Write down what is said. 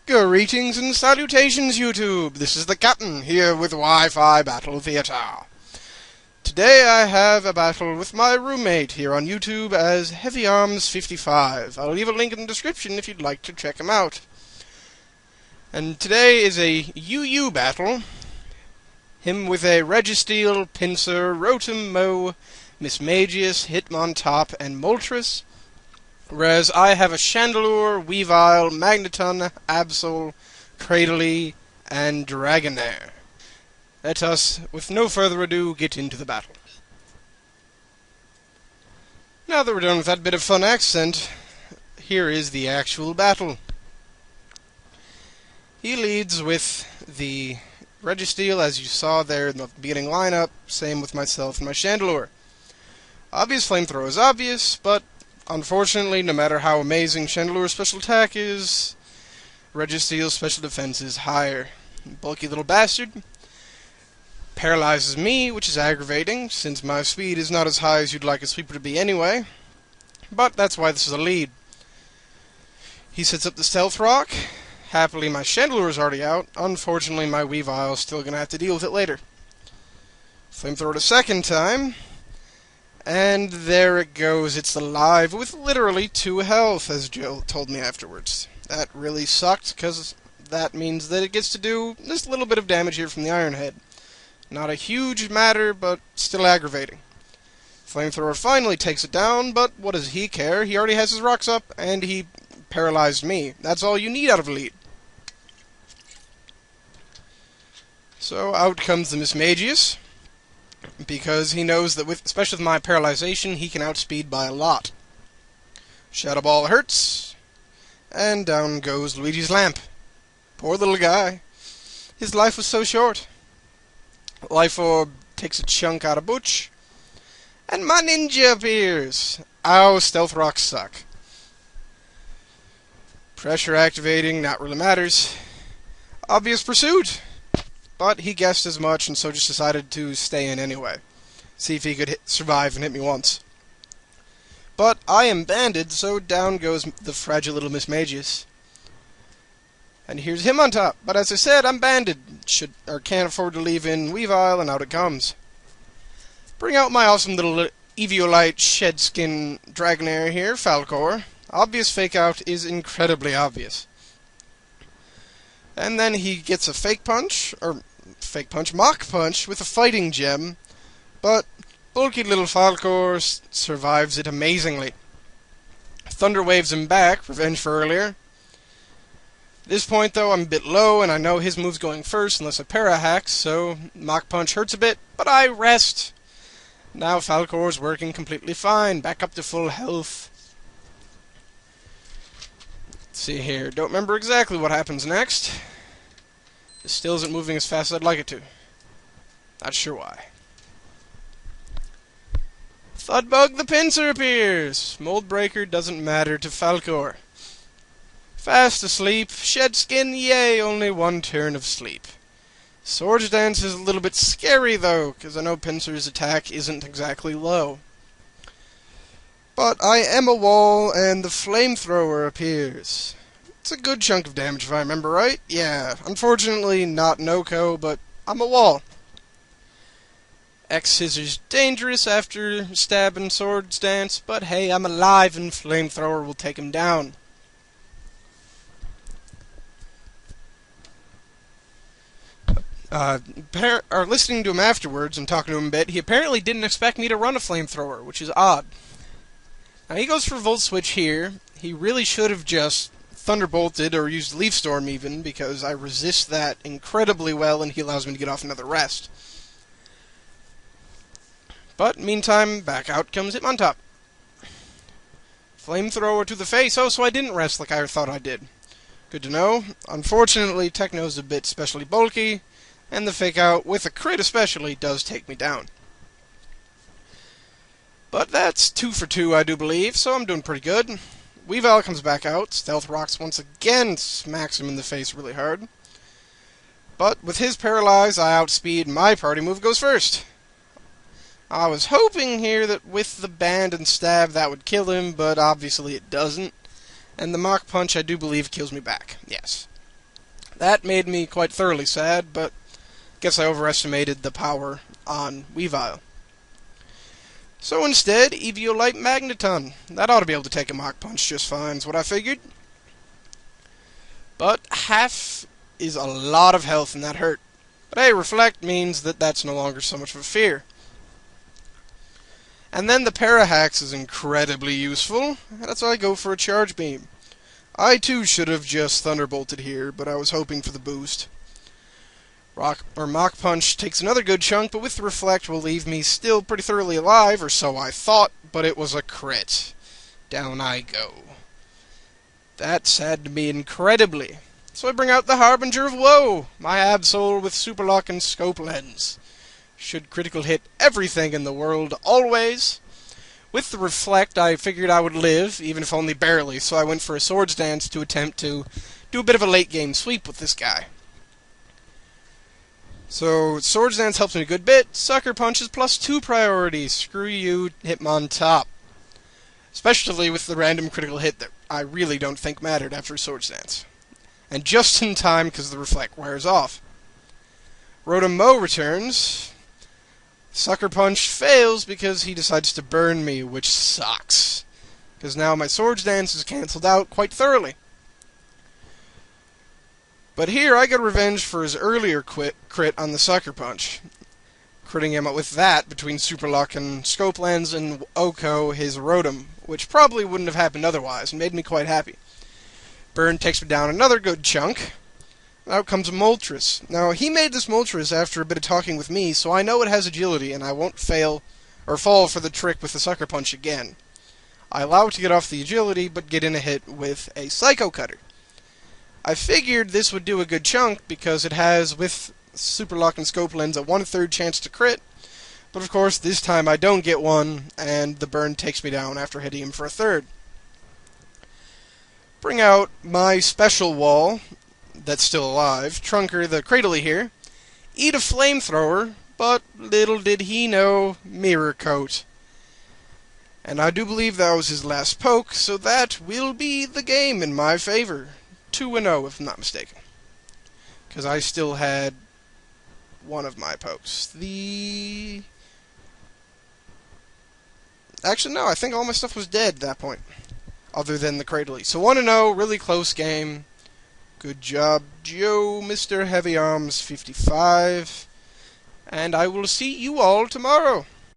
Greetings and salutations, YouTube! This is the Captain, here with Wi-Fi Battle Theater. Today I have a battle with my roommate here on YouTube as heavyarms55. I'll leave a link in the description if you'd like to check him out. And today is a UU battle. Him with a Registeel, Pincer, Rotom, Mow, Mismagius, Hitmontop, and Moltres. Whereas I have a Chandelure, Weavile, Magneton, Absol, Cradily, and Dragonair. Let us, with no further ado, get into the battle. Now that we're done with that bit of fun accent, here is the actual battle. He leads with the Registeel, as you saw there in the beginning lineup, same with myself and my Chandelure. Obvious Flamethrower is obvious, but unfortunately, no matter how amazing Chandelure's special attack is, Registeel's special defense is higher. Bulky little bastard paralyzes me, which is aggravating, since my speed is not as high as you'd like a sweeper to be anyway. But that's why this is a lead. He sets up the Stealth Rock. Happily, my Chandelure is already out. Unfortunately, my Weavile is still going to have to deal with it later. Flamethrower a second time. And there it goes, it's alive with literally 2 health, as Jill told me afterwards. That really sucked, because that means that it gets to do this little bit of damage here from the Iron Head. Not a huge matter, but still aggravating. Flamethrower finally takes it down, but what does he care? He already has his rocks up, and he paralyzed me. That's all you need out of a lead. So out comes the Mismagius, because he knows that, especially with my paralyzation, he can outspeed by a lot. Shadow Ball hurts, and down goes Luigi's Lamp. Poor little guy. His life was so short. Life Orb takes a chunk out of Butch, and my ninja appears. Ow, Stealth Rocks suck. Pressure activating, not really matters. Obvious Pursuit. But he guessed as much, and so just decided to stay in anyway. See if he could survive and hit me once. But I am banded, so down goes the fragile little Mismagius. And here's him on top. But as I said, I'm banded. Can't afford to leave in Weavile, and out it comes. Bring out my awesome little Eviolite Shedskin Dragonair here, Falcor. Obvious Fake Out is incredibly obvious. And then he gets a Mach Punch with a Fighting Gem, but bulky little Falcor survives it amazingly. Thunder waves him back, revenge for earlier. At this point, though, I'm a bit low, and I know his move's going first unless I para-hack, so Mach Punch hurts a bit, but I rest. Now Falcor's working completely fine, back up to full health. Let's see here, don't remember exactly what happens next. It still isn't moving as fast as I'd like it to. Not sure why. Thudbug the Pincer appears! Mold Breaker doesn't matter to Falcor. Fast asleep. Shedskin, yay, only 1 turn of sleep. Swords Dance is a little bit scary, though, because I know Pincer's attack isn't exactly low. But I am a wall, and the Flamethrower appears. It's a good chunk of damage, if I remember right. Yeah, unfortunately not no-ko, but I'm a wall. X-Scissors dangerous after stab and Swords Dance, but hey, I'm alive and Flamethrower will take him down. Listening to him afterwards and talking to him a bit, he apparently didn't expect me to run a Flamethrower, which is odd. Now he goes for Volt Switch here. He really should have just Thunderbolted or used Leaf Storm even, because I resist that incredibly well and he allows me to get off another rest. But meantime, back out comes Hitmontop. Flamethrower to the face. Oh, so I didn't rest like I thought I did. Good to know. Unfortunately, Techno's a bit specially bulky, and the Fake Out, with a crit especially, does take me down. But that's 2 for 2, I do believe, so I'm doing pretty good. Weavile comes back out. Stealth Rocks once again smacks him in the face really hard. But with his Paralyze, I outspeed. My party move goes first. I was hoping here that with the Band and Stab that would kill him, but obviously it doesn't. And the Mach Punch, I do believe, kills me back. Yes. That made me quite thoroughly sad, but guess I overestimated the power on Weavile. So instead, Eviolite Magneton. That ought to be able to take a Mach Punch just fine, is what I figured. But half is a lot of health, and that hurt. But hey, Reflect means that that's no longer so much of a fear. And then the Parahax is incredibly useful. That's why I go for a Charge Beam. I too should have just Thunderbolted here, but I was hoping for the boost. Mach Punch takes another good chunk, but with the Reflect will leave me still pretty thoroughly alive, or so I thought, but it was a crit. Down I go. That saddened me incredibly. So I bring out the Harbinger of Woe, my Absol with Superlock and Scope Lens. Should critical hit everything in the world, always. With the Reflect, I figured I would live, even if only barely, so I went for a Swords Dance to attempt to do a bit of a late-game sweep with this guy. So, Swords Dance helps me a good bit. Sucker Punch is +2 priority. Screw you, Hitmontop. Especially with the random critical hit that I really don't think mattered after Swords Dance. And just in time, because the Reflect wears off. Rotom Mow returns. Sucker Punch fails because he decides to burn me, which sucks. Because now my Swords Dance is cancelled out quite thoroughly. But here I get revenge for his earlier crit on the Sucker Punch. Critting him with that between Superlock and Scope Lens and Oko his Rotom, which probably wouldn't have happened otherwise, and made me quite happy. Burn takes me down another good chunk. Out comes a Moltres. Now, he made this Moltres after a bit of talking with me, so I know it has agility, and I won't fail or fall for the trick with the Sucker Punch again. I allow it to get off the agility, but get in a hit with a Psycho Cutter. I figured this would do a good chunk, because it has, with Superlock and Scope Lens, a 1/3 chance to crit. But of course, this time I don't get one, and the burn takes me down after hitting him for a third. Bring out my special wall, that's still alive, Trunker the Cradley here. Eat a Flamethrower, but little did he know, Mirror Coat. And I do believe that was his last poke, so that will be the game in my favor. 2-0, if I'm not mistaken. Because I still had one of my pokes. Actually, no, I think all my stuff was dead at that point. Other than the Cradley. So 1-0, really close game. Good job, Joe, Mr. heavyarms55. And I will see you all tomorrow.